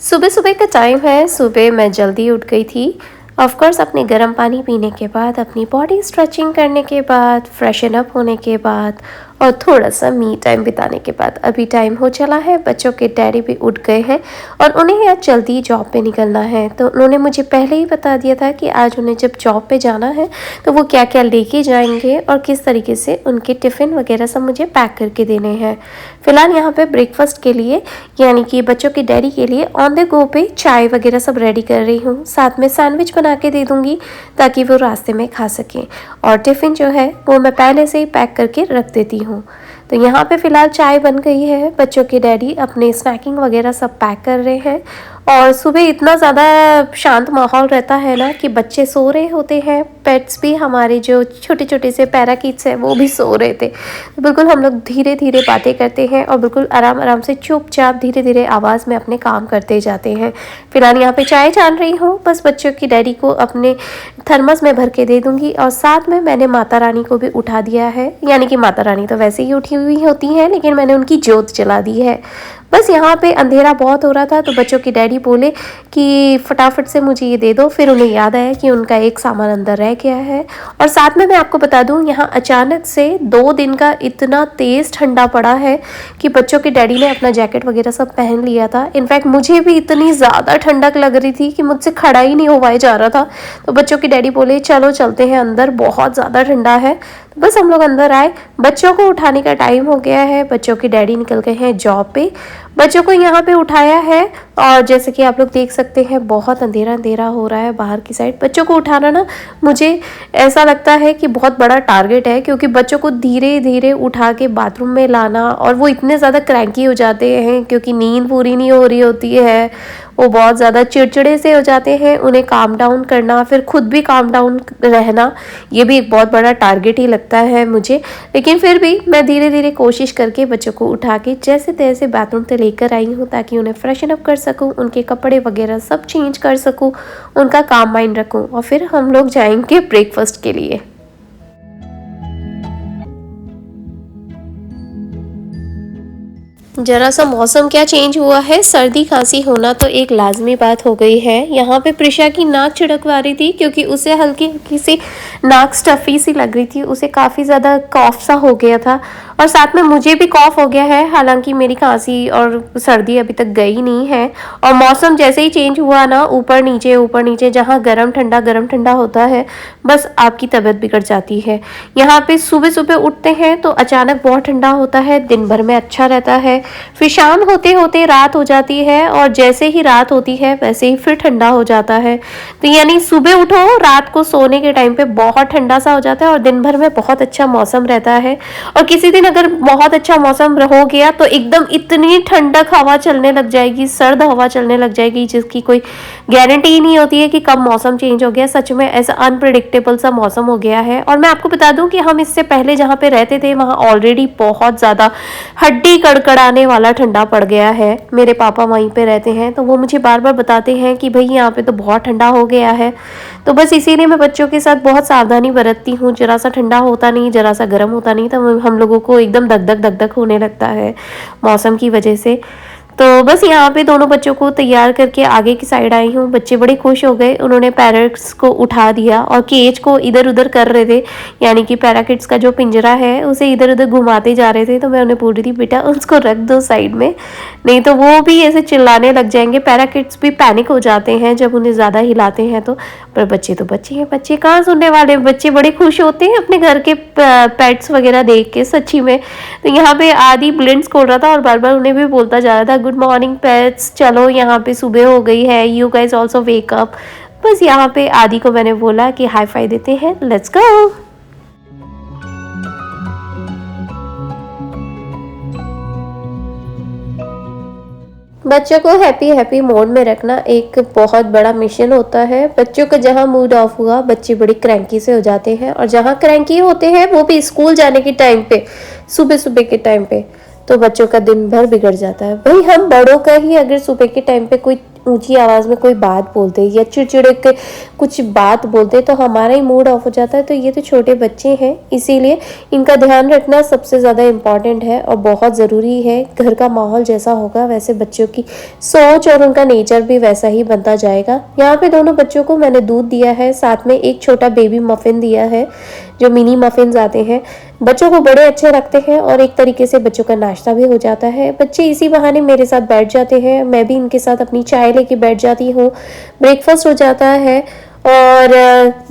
सुबह सुबह का टाइम है। सुबह मैं जल्दी उठ गई थी। ऑफ कोर्स अपने गर्म पानी पीने के बाद, अपनी बॉडी स्ट्रेचिंग करने के बाद, फ्रेशन अप होने के बाद और थोड़ा सा मी टाइम बिताने के बाद अभी टाइम हो चला है। बच्चों के डैडी भी उठ गए हैं और उन्हें आज जल्दी जॉब पे निकलना है, तो उन्होंने मुझे पहले ही बता दिया था कि आज उन्हें जब जॉब पे जाना है तो वो क्या क्या लेके जाएंगे और किस तरीके से उनके टिफ़िन वगैरह सब मुझे पैक करके देने हैं। फ़िलहाल यहाँ पे ब्रेकफास्ट के लिए, यानी कि बच्चों के डैडी के लिए ऑन द गो पे चाय वगैरह सब रेडी कर रही हूँ। साथ में सैंडविच बना के दे दूँगी ताकि वो रास्ते में खा सकें, और टिफ़िन जो है वो मैं पहले से ही पैक करके रख देती हूँ। तो यहाँ पे फ़िलहाल चाय बन गई है। बच्चों के डैडी अपने स्नैकिंग वगैरह सब पैक कर रहे हैं। और सुबह इतना ज़्यादा शांत माहौल रहता है ना कि बच्चे सो रहे होते हैं, पेट्स भी हमारे जो छोटे छोटे से पैराकिट्स हैं वो भी सो रहे थे। तो बिल्कुल हम लोग धीरे धीरे बातें करते हैं और बिल्कुल आराम आराम से चुपचाप धीरे धीरे आवाज़ में अपने काम करते जाते हैं। फिलहाल यहाँ पे चाय छान रही हूँ, बस बच्चों की डैडी को अपने थर्मस में भर के दे दूँगी। और साथ में मैंने माता रानी को भी उठा दिया है, यानी कि माता रानी तो वैसे ही उठी हुई होती हैं लेकिन मैंने उनकी जोत जला दी है। बस यहाँ पे अंधेरा बहुत हो रहा था तो बच्चों के डैडी बोले कि फटाफट से मुझे ये दे दो। फिर उन्हें याद आया कि उनका एक सामान अंदर रह गया है। और साथ में मैं आपको बता दूँ, यहाँ अचानक से 2 दिन का इतना तेज़ ठंडा पड़ा है कि बच्चों के डैडी ने अपना जैकेट वगैरह सब पहन लिया था। इनफैक्ट मुझे भी इतनी ज़्यादा ठंडक लग रही थी कि मुझसे खड़ा ही नहीं होवाया जा रहा था। तो बच्चों के डैडी बोले चलो चलते हैं अंदर, बहुत ज़्यादा ठंडा है। तो बस हम लोग अंदर आए। बच्चों को उठाने का टाइम हो गया है। बच्चों के डैडी निकल गए हैं जॉब पे। बच्चों को यहाँ पे उठाया है और जैसे कि आप लोग देख सकते हैं बहुत अंधेरा अंधेरा हो रहा है बाहर की साइड। बच्चों को उठाना ना मुझे ऐसा लगता है कि बहुत बड़ा टारगेट है, क्योंकि बच्चों को धीरे धीरे उठा के बाथरूम में लाना, और वो इतने ज़्यादा क्रैंकी हो जाते हैं क्योंकि नींद पूरी नहीं हो रही होती है। वो बहुत ज़्यादा चिड़चिड़े से हो जाते हैं। उन्हें काम डाउन करना, फिर खुद भी काम डाउन रहना, ये भी एक बहुत बड़ा टारगेट ही लगता है मुझे। लेकिन फिर भी मैं धीरे धीरे कोशिश करके बच्चों को उठा के जैसे तैसे बाथरूम से लेकर आई हूँ ताकि उन्हें फ्रेशन अप कर सकूँ, उनके कपड़े वगैरह सब चेंज कर सकूँ, उनका काम माइंड रखूँ, और फिर हम लोग जाएंगे ब्रेकफास्ट के लिए। ज़रा सा मौसम क्या चेंज हुआ है, सर्दी खांसी होना तो एक लाजमी बात हो गई है। यहाँ पे प्रिशा की नाक छिड़कवा रही थी क्योंकि उसे हल्की हल्की सी नाक स्टफ़ी सी लग रही थी, उसे काफ़ी ज़्यादा कॉफ सा हो गया था। और साथ में मुझे भी कॉफ हो गया है, हालांकि मेरी खांसी और सर्दी अभी तक गई नहीं है। और मौसम जैसे ही चेंज हुआ ना, ऊपर नीचे जहाँ गर्म ठंडा होता है, बस आपकी तबीयत बिगड़ जाती है। यहाँ पे सुबह सुबह उठते हैं तो अचानक बहुत ठंडा होता है, दिन भर में अच्छा रहता है, फिर शाम होते होते रात हो जाती है, और जैसे ही रात होती है वैसे ही फिर ठंडा हो जाता है। तो यानी सुबह उठो, रात को सोने के टाइम पे बहुत ठंडा सा हो जाता है और दिन भर में बहुत अच्छा मौसम रहता है। और किसी दिन अगर बहुत अच्छा मौसम हो गया तो एकदम इतनी ठंडक हवा चलने लग जाएगी, सर्द हवा चलने लग जाएगी, जिसकी कोई गारंटी ही नहीं होती है कि कब मौसम चेंज हो गया। सच में ऐसा अनप्रिडिक्टेबल सा मौसम हो गया है। और मैं आपको बता दूं कि हम इससे पहले जहाँ पे रहते थे वहाँ ऑलरेडी बहुत ज़्यादा हड्डी कड़कड़ाने वाला ठंडा पड़ गया है। मेरे पापा वहीं पे रहते हैं तो वो मुझे बार बार बताते हैं कि भाई यहाँ पे तो बहुत ठंडा हो गया है। तो बस इसीलिए मैं बच्चों के साथ बहुत सावधानी बरतती हूँ। जरा सा ठंडा होता नहीं, जरा सा गर्म होता नहीं, तो हम लोगों को एकदम धक धक होने लगता है मौसम की वजह से। तो बस यहाँ पे दोनों बच्चों को तैयार करके आगे की साइड आई हूँ। बच्चे बड़े खुश हो गए, उन्होंने पैरट्स को उठा दिया और केज को इधर उधर कर रहे थे, यानी कि पैराकिट्स का जो पिंजरा है उसे इधर उधर घुमाते जा रहे थे। तो मैं उन्हें बोल रही थी बेटा उसको रख दो साइड में, नहीं तो वो भी ऐसे चिल्लाने लग जाएंगे। पैराकिट्स भी पैनिक हो जाते हैं जब उन्हें ज़्यादा हिलाते हैं तो। पर बच्चे तो बच्चे हैं, बच्चे कहाँ सुनने वाले, बच्चे बड़े खुश होते हैं अपने घर के पेट्स वगैरह देख के सच्ची में। तो यहाँ पे आदि ब्लिंड्स खोल रहा था और बार बार उन्हें भी बोलता जा रहा था गुड मॉर्निंग पेट्स, चलो यहाँ पे सुबह हो गई है, you guys also wake up. बस यहाँ पे आदि को मैंने बोला कि हाई फाई देते हैं, लेट्स गो। बच्चों को हैप्पी हैप्पी मोड में रखना एक बहुत बड़ा मिशन होता है। बच्चों का जहाँ मूड ऑफ हुआ बच्चे बड़ी क्रैंकी से हो जाते हैं, और जहाँ क्रैंकी होते हैं वो भी स्कूल जाने के टाइम पे, सुबह सुबह के टाइम पे, तो बच्चों का दिन भर बिगड़ जाता है। भाई हम बड़ों का ही अगर सुबह के टाइम पे कोई ऊंची आवाज़ में कोई बात बोलते या चिड़चिड़े के कुछ बात बोलते तो हमारा ही मूड ऑफ हो जाता है। तो ये तो छोटे बच्चे हैं, इसीलिए इनका ध्यान रखना सबसे ज़्यादा इम्पॉर्टेंट है और बहुत ज़रूरी है। घर का माहौल जैसा होगा वैसे बच्चों की सोच और उनका नेचर भी वैसा ही बनता जाएगा। यहाँ पे दोनों बच्चों को मैंने दूध दिया है, साथ में एक छोटा बेबी मफ़िन दिया है, जो मिनी मफ़िन्स आते हैं। बच्चों को बड़े अच्छे लगते हैं और एक तरीके से बच्चों का नाश्ता भी हो जाता है। बच्चे इसी बहाने मेरे साथ बैठ जाते हैं, मैं भी इनके साथ अपनी चाय लेके बैठ जाती हूँ, ब्रेकफास्ट हो जाता है और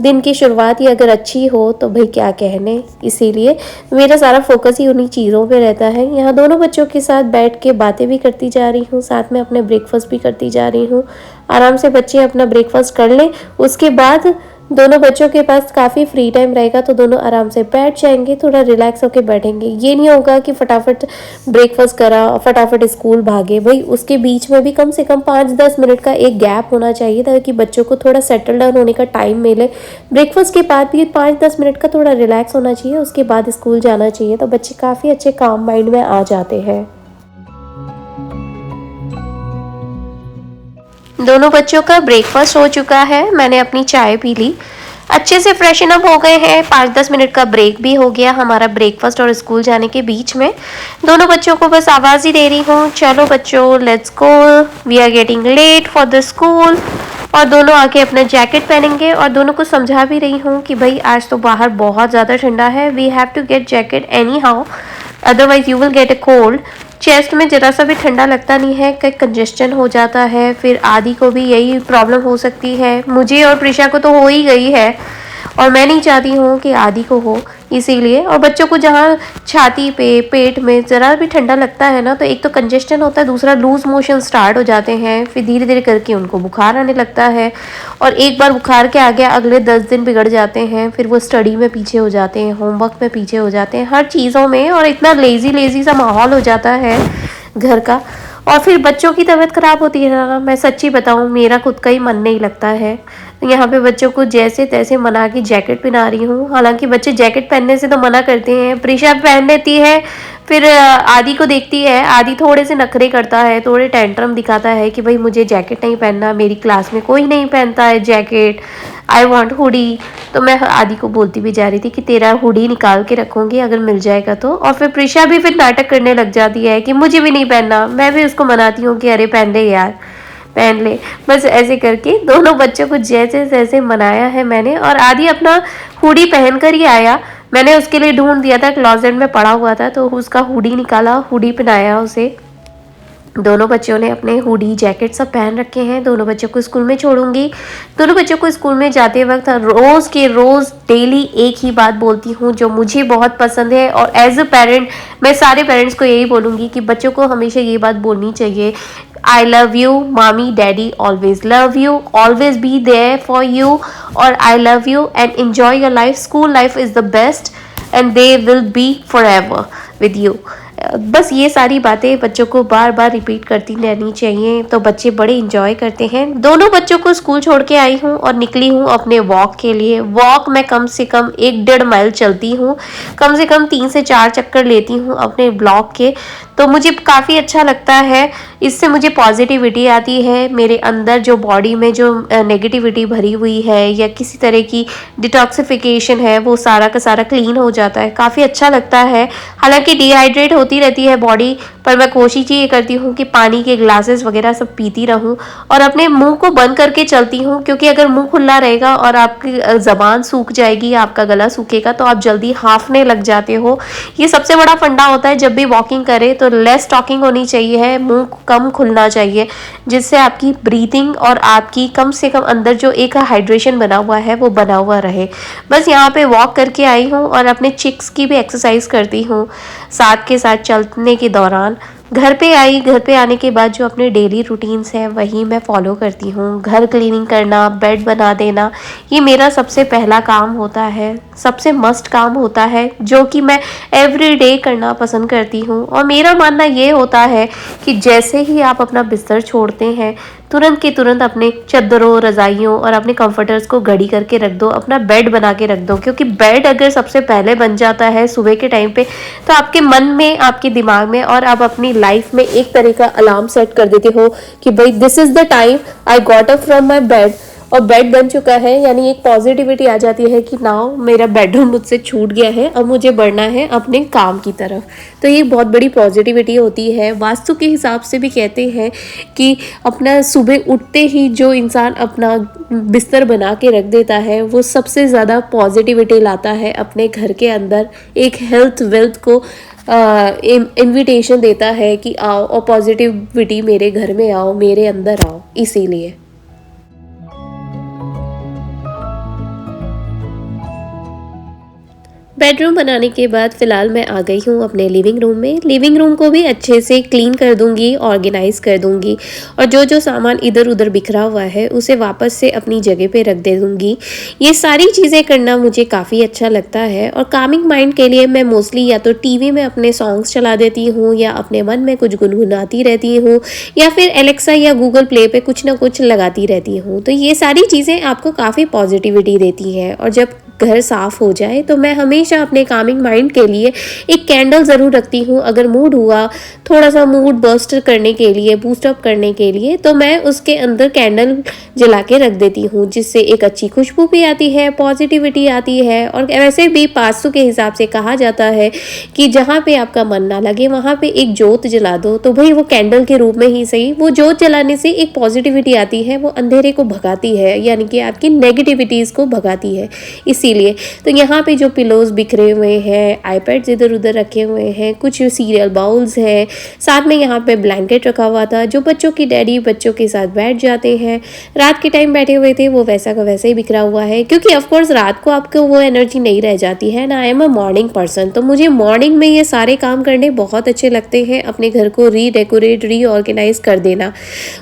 दिन की शुरुआत ही अगर अच्छी हो तो भाई क्या कहने। इसीलिए मेरा सारा फोकस ही उन्हीं चीज़ों पे रहता है। यहाँ दोनों बच्चों के साथ बैठ के बातें भी करती जा रही हूँ, साथ में अपने ब्रेकफास्ट भी करती जा रही हूँ। आराम से बच्चे अपना ब्रेकफास्ट कर लें, उसके बाद दोनों बच्चों के पास काफ़ी फ्री टाइम रहेगा तो दोनों आराम से बैठ जाएंगे, थोड़ा रिलैक्स होकर बैठेंगे। ये नहीं होगा कि फटाफट ब्रेकफास्ट करा और फटाफट स्कूल भागे। भाई उसके बीच में भी कम से कम 5-10 मिनट का एक गैप होना चाहिए ताकि बच्चों को थोड़ा सेटल डाउन होने का टाइम मिले। ब्रेकफास्ट के बाद भी 5-10 मिनट का थोड़ा रिलैक्स होना चाहिए, उसके बाद स्कूल जाना चाहिए। तो बच्चे काफ़ी अच्छे काम माइंड में आ जाते हैं। दोनों बच्चों का ब्रेकफास्ट हो चुका है, मैंने अपनी चाय पी ली, अच्छे से फ्रेशन अप हो गए हैं। 5-10 मिनट का ब्रेक भी हो गया हमारा ब्रेकफास्ट और स्कूल जाने के बीच में। दोनों बच्चों को बस आवाज़ ही दे रही हूँ, चलो बच्चों let's go, we are getting late for the school. और दोनों आके अपना जैकेट पहनेंगे और दोनों को समझा भी रही हूँ कि भाई आज तो बाहर बहुत ज़्यादा ठंडा है, we have to get jacket anyhow, otherwise you will get a cold. Chest में ज़रा सा भी ठंडा लगता नहीं है, कहीं कंजेस्शन हो जाता है, फिर आदि को भी यही प्रॉब्लम हो सकती है, मुझे और प्रिशा को तो हो ही गई है और मैं नहीं चाहती हूँ कि आदि को हो, इसीलिए। और बच्चों को जहाँ छाती पे पेट में ज़रा भी ठंडा लगता है ना तो एक तो कंजेस्शन होता है, दूसरा लूज मोशन स्टार्ट हो जाते हैं, फिर धीरे धीरे करके उनको बुखार आने लगता है और एक बार बुखार के आ गया अगले 10 दिन बिगड़ जाते हैं, फिर वो स्टडी में पीछे हो जाते हैं, होमवर्क में पीछे हो जाते हैं, हर चीज़ों में, और इतना लेज़ी सा माहौल हो जाता है घर का। और फिर बच्चों की तबीयत ख़राब होती है ना, मैं सच्ची बताऊँ मेरा खुद का ही मन नहीं लगता है। यहाँ पे बच्चों को जैसे तैसे मना के जैकेट पहना रही हूँ, हालांकि बच्चे जैकेट पहनने से तो मना करते हैं, प्रिशा पहन लेती है, फिर आदि को देखती है, आदि थोड़े से नखरे करता है, थोड़े टेंट्रम दिखाता है कि भाई मुझे जैकेट नहीं पहनना, मेरी क्लास में कोई नहीं पहनता है जैकेट, आई वॉन्ट हुडी। तो मैं आदि को बोलती भी जा रही थी कि तेरा हुडी निकाल के रखूँगी अगर मिल जाएगा तो। और फिर प्रिशा भी फिर नाटक करने लग जाती है कि मुझे भी नहीं पहनना, मैं भी उसको मनाती हूँ कि अरे पहन ले यार, पहन ले। बस ऐसे करके दोनों बच्चों को जैसे जैसे मनाया है मैंने। और आदि अपना हुडी पहन कर ही आया, मैंने उसके लिए ढूंढ दिया था, क्लॉजेट में पड़ा हुआ था, तो उसका हुडी निकाला, हुडी पहनाया उसे। दोनों बच्चों ने अपने हुडी जैकेट सब पहन रखे हैं। दोनों बच्चों को स्कूल में छोड़ूंगी। दोनों बच्चों को स्कूल में जाते वक्त रोज़ के रोज़ डेली एक ही बात बोलती हूँ जो मुझे बहुत पसंद है, और एज अ पेरेंट मैं सारे पेरेंट्स को यही बोलूँगी कि बच्चों को हमेशा ये बात बोलनी चाहिए, I love you, mummy daddy always love you, always be there for you, और I love you and enjoy your life, school life is the best and they will be forever with you. बस ये सारी बातें बच्चों को बार बार repeat करती रहनी चाहिए, तो बच्चे बड़े इंजॉय करते हैं। दोनों बच्चों को स्कूल छोड़ के आई हूँ और निकली हूँ अपने वॉक के लिए। वॉक मैं कम से कम 1-1.5 माइल चलती हूँ, कम से कम 3 से 4 चक्कर लेती हूँ अपने ब्लॉक के, तो मुझे काफ़ी अच्छा लगता है। इससे मुझे पॉजिटिविटी आती है, मेरे अंदर जो बॉडी में जो नेगेटिविटी भरी हुई है या किसी तरह की डिटॉक्सिफिकेशन है वो सारा का सारा क्लीन हो जाता है, काफ़ी अच्छा लगता है। हालांकि डिहाइड्रेट होती रहती है बॉडी, पर मैं कोशिश ये करती हूँ कि पानी के ग्लासेस वगैरह सब पीती रहूँ और अपने मुंह को बंद करके चलती हूँ, क्योंकि अगर मुंह खुला रहेगा और आपकी ज़बान सूख जाएगी, आपका गला सूखेगा तो आप जल्दी हांफने लग जाते हो। ये सबसे बड़ा फंडा होता है जब भी वॉकिंग करें, तो लेस टॉकिंग होनी चाहिए है, मुंह कम खुलना चाहिए, जिससे आपकी ब्रीथिंग और आपकी कम से कम अंदर जो एक हाइड्रेशन बना हुआ है वो बना हुआ रहे। बस यहाँ पे वॉक करके आई हूँ और अपने चिक्स की भी एक्सरसाइज करती हूँ साथ के साथ चलने के दौरान। घर पे आई, घर पे आने के बाद जो अपने डेली रूटीन्स हैं वही मैं फॉलो करती हूँ। घर क्लीनिंग करना, बेड बना देना, ये मेरा सबसे पहला काम होता है, सबसे मस्ट काम होता है, जो कि मैं एवरी डे करना पसंद करती हूँ। और मेरा मानना ये होता है कि जैसे ही आप अपना बिस्तर छोड़ते हैं तुरंत के तुरंत अपने चद्दरों, रज़ाइयों और अपने कंफर्टर्स को घड़ी करके रख दो, अपना बेड बना के रख दो, क्योंकि बेड अगर सबसे पहले बन जाता है सुबह के टाइम पे तो आपके मन में, आपके दिमाग में और आप अपनी लाइफ में एक तरह का अलार्म सेट कर देते हो कि भाई this is the time I got up from my bed, और बेड बन चुका है, यानी एक पॉजिटिविटी आ जाती है कि नाउ मेरा बेडरूम मुझसे छूट गया है, अब मुझे बढ़ना है अपने काम की तरफ। तो ये बहुत बड़ी पॉजिटिविटी होती है। वास्तु के हिसाब से भी कहते हैं कि अपना सुबह उठते ही जो इंसान अपना बिस्तर बना के रख देता है वो सबसे ज़्यादा पॉजिटिविटी लाता है अपने घर के अंदर, एक हेल्थ वेल्थ को इनविटेशन देता है कि आओ और पॉजिटिविटी मेरे घर में आओ, मेरे अंदर आओ। इसीलिए बेडरूम बनाने के बाद फ़िलहाल मैं आ गई हूँ अपने लिविंग रूम में। लिविंग रूम को भी अच्छे से क्लीन कर दूँगी, ऑर्गेनाइज़ कर दूँगी, और जो जो सामान इधर उधर बिखरा हुआ है उसे वापस से अपनी जगह पे रख दे दूँगी। ये सारी चीज़ें करना मुझे काफ़ी अच्छा लगता है। और कामिंग माइंड के लिए मैं मोस्टली या तो टीवी में अपने सॉन्ग्स चला देती हूँ, या अपने मन में कुछ गुनगुनाती रहती हूँ, या फिर एलेक्सा या गूगल प्ले पे कुछ ना कुछ लगाती रहती हूँ। तो ये सारी चीज़ें आपको काफ़ी पॉजिटिविटी देती हैं। और जब घर साफ़ हो जाए तो मैं हमेशा अपने कामिंग माइंड के लिए एक कैंडल ज़रूर रखती हूँ। अगर मूड हुआ थोड़ा सा मूड बूस्ट करने के लिए, बूस्ट अप करने के लिए, तो मैं उसके अंदर कैंडल जला के रख देती हूँ, जिससे एक अच्छी खुशबू भी आती है, पॉजिटिविटी आती है। और वैसे भी वास्तु के हिसाब से कहा जाता है कि जहाँ पे आपका मन ना लगे वहाँ पे एक जोत जला दो। तो भाई वो कैंडल के रूप में ही सही, वो जोत जलाने से एक पॉजिटिविटी आती है, वो अंधेरे को भगाती है, यानी कि आपकी नेगेटिविटीज़ को भगाती है। इसीलिए तो यहाँ पे जो पिलोज बिखरे हुए हैं, आईपैड्स इधर उधर रखे हुए हैं, कुछ सीरियल बाउल्स हैं, साथ में यहाँ पे ब्लैंकेट रखा हुआ था जो बच्चों की डैडी बच्चों के साथ बैठ जाते हैं, रात के टाइम बैठे हुए थे, वो वैसा का वैसा ही बिखरा हुआ है। क्योंकि ऑफ कोर्स रात को आपको वो एनर्जी नहीं रह जाती है ना। I am a morning person, तो मुझे मॉर्निंग में ये सारे काम करने बहुत अच्छे लगते हैं। अपने घर को रीडेकोरेट, रीऑर्गेनाइज कर देना,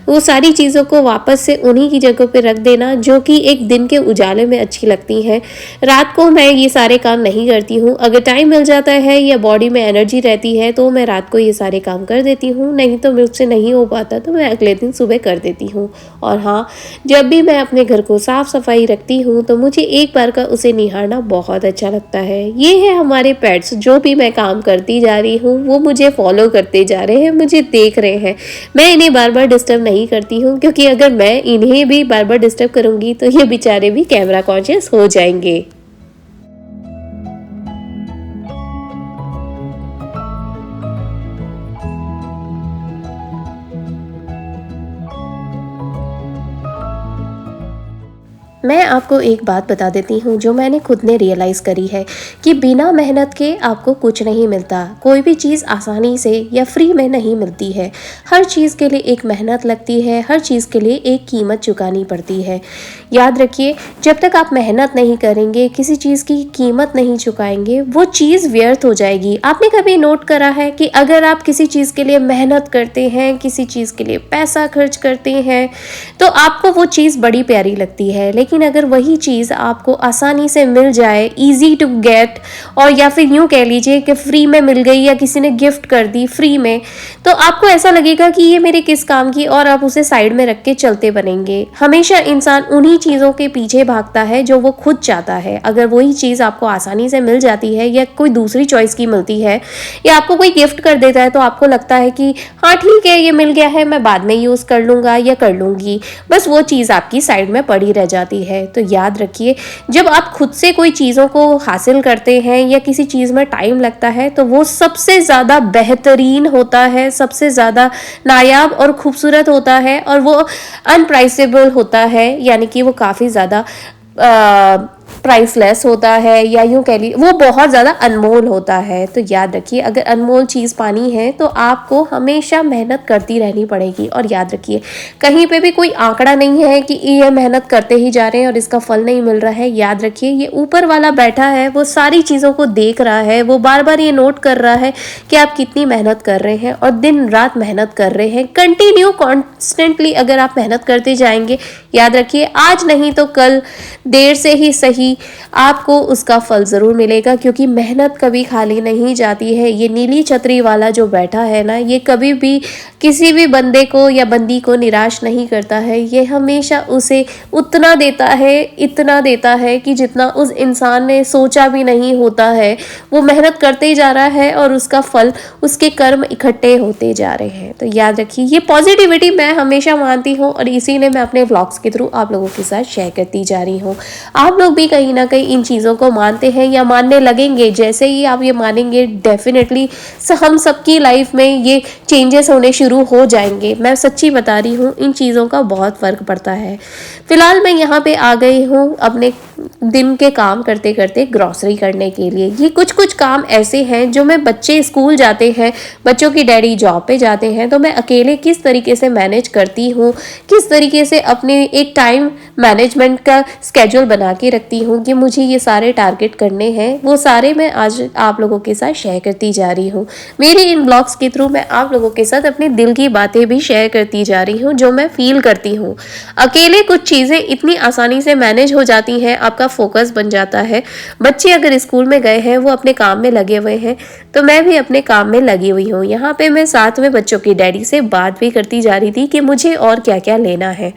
वो सारी चीज़ों को वापस से उन्हीं की जगह पे रख देना जो कि एक दिन के उजाले में अच्छी लगती हैं। रात को मैं ये सारे काम नहीं करती हूँ। अगर टाइम मिल जाता है या बॉडी में एनर्जी रहती है तो मैं रात को ये सारे काम कर देती हूँ, नहीं तो मुझसे नहीं हो पाता तो मैं अगले दिन सुबह कर देती हूँ। और हाँ, जब भी मैं अपने घर को साफ़ सफाई रखती हूँ तो मुझे एक बार का उसे निहारना बहुत अच्छा लगता है। ये है हमारे पेट्स, जो भी मैं काम करती जा रही हूँ वो मुझे फॉलो करते जा रहे हैं, मुझे देख रहे हैं। मैं इन्हें बार बार डिस्टर्ब नहीं करती हूँ, क्योंकि अगर मैं इन्हें भी बार बार डिस्टर्ब करूँगी तो ये बेचारे भी कैमरा कॉन्शियस हो जाएंगे। मैं आपको एक बात बता देती हूँ जो मैंने खुद ने रियलाइज़ करी है कि बिना मेहनत के आपको कुछ नहीं मिलता। कोई भी चीज़ आसानी से या फ्री में नहीं मिलती है। हर चीज़ के लिए एक मेहनत लगती है, हर चीज़ के लिए एक कीमत चुकानी पड़ती है। याद रखिए, जब तक आप मेहनत नहीं करेंगे, किसी चीज़ की कीमत नहीं चुकाएंगे, वो चीज़ व्यर्थ हो जाएगी। आपने कभी नोट करा है कि अगर आप किसी चीज़ के लिए मेहनत करते हैं, किसी चीज़ के लिए पैसा खर्च करते हैं, तो आपको वो चीज़ बड़ी प्यारी लगती है। लेकिन अगर वही चीज़ आपको आसानी से मिल जाए, ईजी टू गेट, और या फिर यूँ कह लीजिए कि फ्री में मिल गई या किसी ने गिफ्ट कर दी फ्री में, तो आपको ऐसा लगेगा कि ये मेरे किस काम की, और आप उसे साइड में रख के चलते बनेंगे। हमेशा इंसान उन्हीं चीज़ों के पीछे भागता है जो वो खुद चाहता है। अगर वही चीज़ आपको आसानी से मिल जाती है या कोई दूसरी चॉइस की मिलती है या आपको कोई गिफ्ट कर देता है, तो आपको लगता है कि हाँ ठीक है, ये मिल गया है, मैं बाद में यूज़ कर लूँगा या कर लूँगी, बस वो चीज़ आपकी साइड में पड़ी रह जाती है। तो याद रखिए, जब आप खुद से कोई चीज़ों को हासिल करते हैं या किसी चीज़ में टाइम लगता है तो वो सबसे ज़्यादा बेहतरीन होता है, सबसे ज़्यादा नायाब और खूबसूरत होता है, और वो अनप्राइसेबल होता है, यानी कि वो काफ़ी ज़्यादा प्राइसलेस होता है, या यूँ कह लीजिए वो बहुत ज़्यादा अनमोल होता है। तो याद रखिए, अगर अनमोल चीज़ पानी है तो आपको हमेशा मेहनत करती रहनी पड़ेगी। और याद रखिए, कहीं पे भी कोई आंकड़ा नहीं है कि ये मेहनत करते ही जा रहे हैं और इसका फल नहीं मिल रहा है। याद रखिए, ये ऊपर वाला बैठा है, वो सारी चीज़ों को देख रहा है, वो बार बार ये नोट कर रहा है कि आप कितनी मेहनत कर रहे हैं, और दिन रात मेहनत कर रहे हैं। कंटिन्यू कॉन्स्टेंटली अगर आप मेहनत करते जाएंगे, याद रखिए आज नहीं तो कल, देर से ही सही भी आपको उसका फल ज़रूर मिलेगा, क्योंकि मेहनत कभी खाली नहीं जाती है। ये नीली छतरी वाला जो बैठा है ना, ये कभी भी किसी भी बंदे को या बंदी को निराश नहीं करता है। ये हमेशा उसे उतना देता है, इतना देता है कि जितना उस इंसान ने सोचा भी नहीं होता है। वो मेहनत करते ही जा रहा है और उसका फल, उसके कर्म इकट्ठे होते जा रहे हैं। तो याद रखिए, ये पॉजिटिविटी मैं हमेशा मानती हूँ और इसीलिए मैं अपने व्लॉग्स के थ्रू आप लोगों के साथ शेयर करती जा रही हूँ। आप लोग भी कहीं ना कहीं इन चीज़ों को मानते हैं या मानने लगेंगे। जैसे ही आप ये मानेंगे, डेफिनेटली हम सबकी लाइफ में ये चेंजेस होने शुरू हो जाएंगे। मैं सच्ची बता रही हूँ, इन चीज़ों का बहुत फ़र्क पड़ता है। फिलहाल मैं यहाँ पे आ गई हूँ अपने दिन के काम करते करते ग्रॉसरी करने के लिए। ये कुछ कुछ काम ऐसे हैं जो मैं, बच्चे स्कूल जाते हैं, बच्चों की डैडी जॉब पे जाते हैं, तो मैं अकेले किस तरीके से मैनेज करती हूँ, किस तरीके से अपने एक टाइम मैनेजमेंट का स्केड्यूल बना के रखती हूँ कि मुझे ये सारे टारगेट करने हैं, वो सारे मैं आज आप लोगों के साथ शेयर करती जा रही हूँ। मेरे इन ब्लॉग्स के थ्रू मैं आप लोगों के साथ अपने दिल की बातें भी शेयर करती जा रही हूँ, जो मैं फील करती हूँ। अकेले कुछ चीज़ें इतनी आसानी से मैनेज हो जाती हैं, आपका फोकस बन जाता है। बच्चे अगर स्कूल में गए हैं, वो अपने काम में लगे हुए हैं, तो मैं भी अपने काम में लगी हुई हूँ। यहाँ पे मैं साथ में बच्चों की डैडी से बात भी करती जा रही थी कि मुझे और क्या क्या लेना है।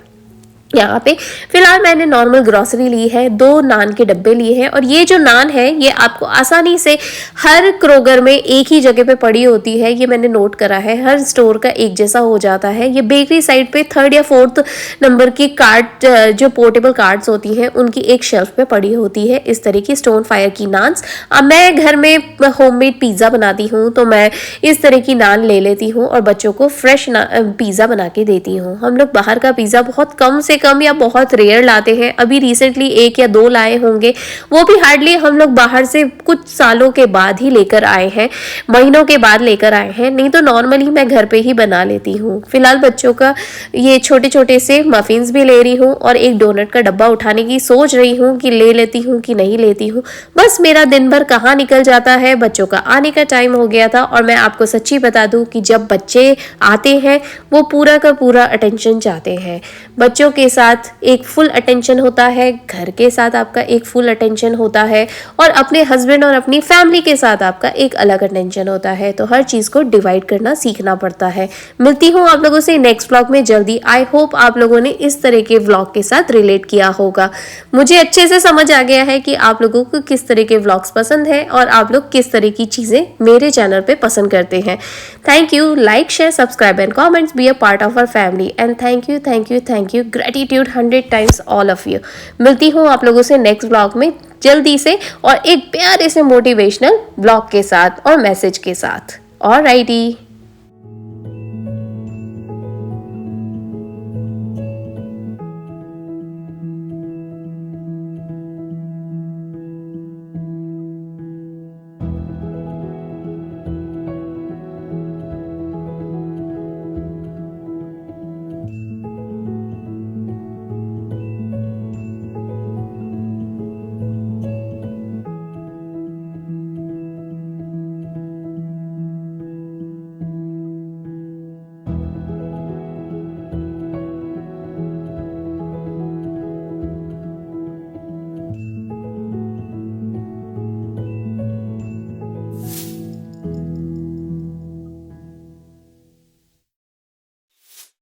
यहाँ पे फिलहाल मैंने नॉर्मल ग्रॉसरी ली है, 2 नान के डब्बे लिए हैं, और ये जो नान है ये आपको आसानी से हर क्रोगर में एक ही जगह पे पड़ी होती है। ये मैंने नोट करा है, हर स्टोर का एक जैसा हो जाता है। ये बेकरी साइड पे 3rd या 4th नंबर की कार्ट, जो पोर्टेबल कार्ड्स होती हैं, उनकी एक शेल्फ पे पड़ी होती है इस तरह की स्टोन फायर की नान्स। अब मैं घर में होममेड पिज़्ज़ा बनाती हूँ, तो मैं इस तरह की नान ले लेती हूँ और बच्चों को फ्रेश पिज़्ज़ा बना के देती हूँ। हम लोग बाहर का पिज़्ज़ा बहुत कम से कम या बहुत रेयर लाते हैं। अभी रिसेंटली 1 या 2 लाए होंगे, वो भी हार्डली हम लोग बाहर से कुछ सालों के बाद ही लेकर आए हैं, महीनों के बाद लेकर आए हैं। नहीं तो नॉर्मली मैं घर पे ही बना लेती हूँ। फिलहाल बच्चों का ये छोटे छोटे से मफिन्स भी ले रही हूँ और एक डोनट का डब्बा उठाने की सोच रही हूँ कि ले लेती हूँ कि नहीं लेती हूँ। बस मेरा दिन भर कहाँ निकल जाता है। बच्चों का आने का टाइम हो गया था, और मैं आपको सच्ची बता दूँ कि जब बच्चे आते हैं वो पूरा का पूरा अटेंशन चाहते हैं। बच्चों के साथ एक फुल अटेंशन होता है, घर के साथ आपका एक फुल अटेंशन होता है, और अपने हस्बैंड और अपनी फैमिली के साथ आपका एक अलग अटेंशन होता है। तो हर चीज़ को डिवाइड करना सीखना पड़ता है। मिलती हूँ आप लोगों से नेक्स्ट व्लॉग में जल्दी। आई होप आप लोगों ने इस तरह के व्लॉग के साथ रिलेट किया होगा। मुझे अच्छे से समझ आ गया है कि आप लोगों को किस तरह के व्लॉग्स पसंद है और आप लोग किस तरह की चीज़ें मेरे चैनल पे पसंद करते हैं। Thank you. Like, share, subscribe and comments. Be a part of our family, and thank you, thank you, thank you. Gratitude 100 times all of you. मिलती हूँ आप लोगों से नेक्स्ट ब्लॉग में जल्दी से, और एक प्यारे से मोटिवेशनल ब्लॉग के साथ और मैसेज के साथ। ऑलराइटी।